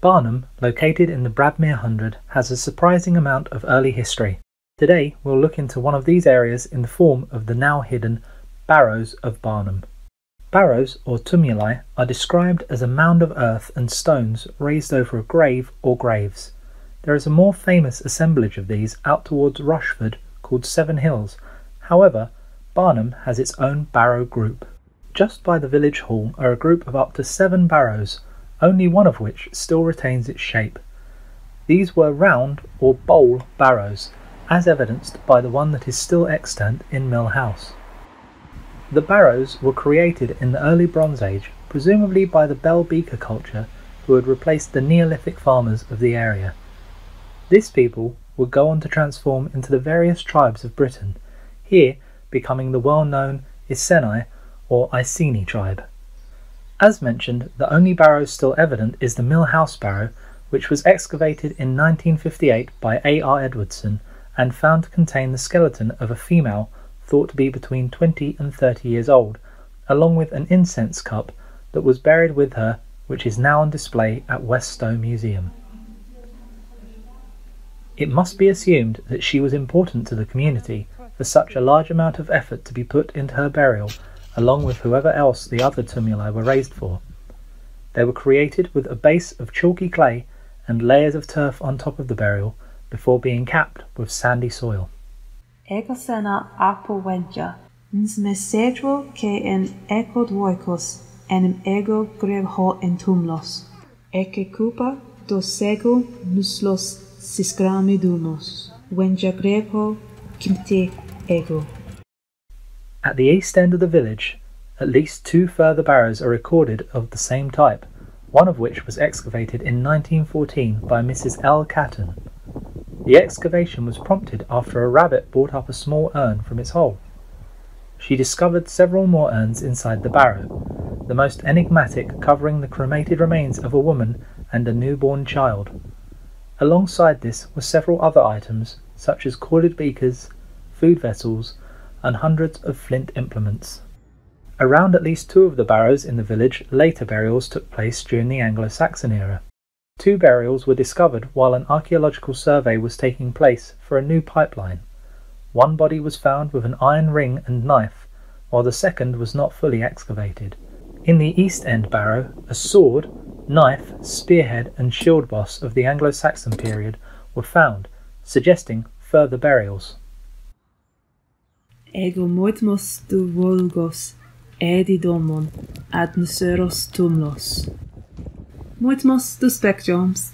Barnham, located in the Bradmere 100, has a surprising amount of early history. Today we'll look into one of these areas in the form of the now hidden barrows of Barnham. Barrows, or tumuli, are described as a mound of earth and stones raised over a grave or graves. There is a more famous assemblage of these out towards Rushford called Seven Hills. However, Barnham has its own barrow group. Just by the village hall are a group of up to 7 barrows, only one of which still retains its shape. These were round or bowl barrows, as evidenced by the one that is still extant in Mill House. The barrows were created in the early Bronze Age, presumably by the Bell Beaker culture, who had replaced the Neolithic farmers of the area. This people would go on to transform into the various tribes of Britain, here becoming the well-known Iceni or Iceni tribe. As mentioned, the only barrow still evident is the Mill House barrow, which was excavated in 1958 by A R Edwardson and found to contain the skeleton of a female thought to be between 20 and 30 years old, along with an incense cup that was buried with her, which is now on display at West Stow Museum. It must be assumed that she was important to the community for such a large amount of effort to be put into her burial, along with whoever else the other tumuli were raised for. They were created with a base of chalky clay and layers of turf on top of the burial before being capped with sandy soil. Egosena apo wenja, nsmesegro ke en ekodwoikos enim ego grevho en tumlos, eke kupa dosego nuslos sisgrami dumos, wenja grevho kimte ego. At the east end of the village, at least 2 further barrows are recorded of the same type, one of which was excavated in 1914 by Mrs. L. Catton. The excavation was prompted after a rabbit brought up a small urn from its hole. She discovered several more urns inside the barrow, the most enigmatic covering the cremated remains of a woman and a newborn child. Alongside this were several other items, such as corded beakers, food vessels, and hundreds of flint implements. Around at least 2 of the barrows in the village, later burials took place during the Anglo Saxon era. 2 burials were discovered while an archaeological survey was taking place for a new pipeline. One body was found with an iron ring and knife, while the second was not fully excavated. In the East End barrow, a sword, knife, spearhead and shield boss of the Anglo Saxon period were found, suggesting further burials. Ego moitmos du volgos, edi domon, ad nuseros tumlos. Moitmos du spectrums,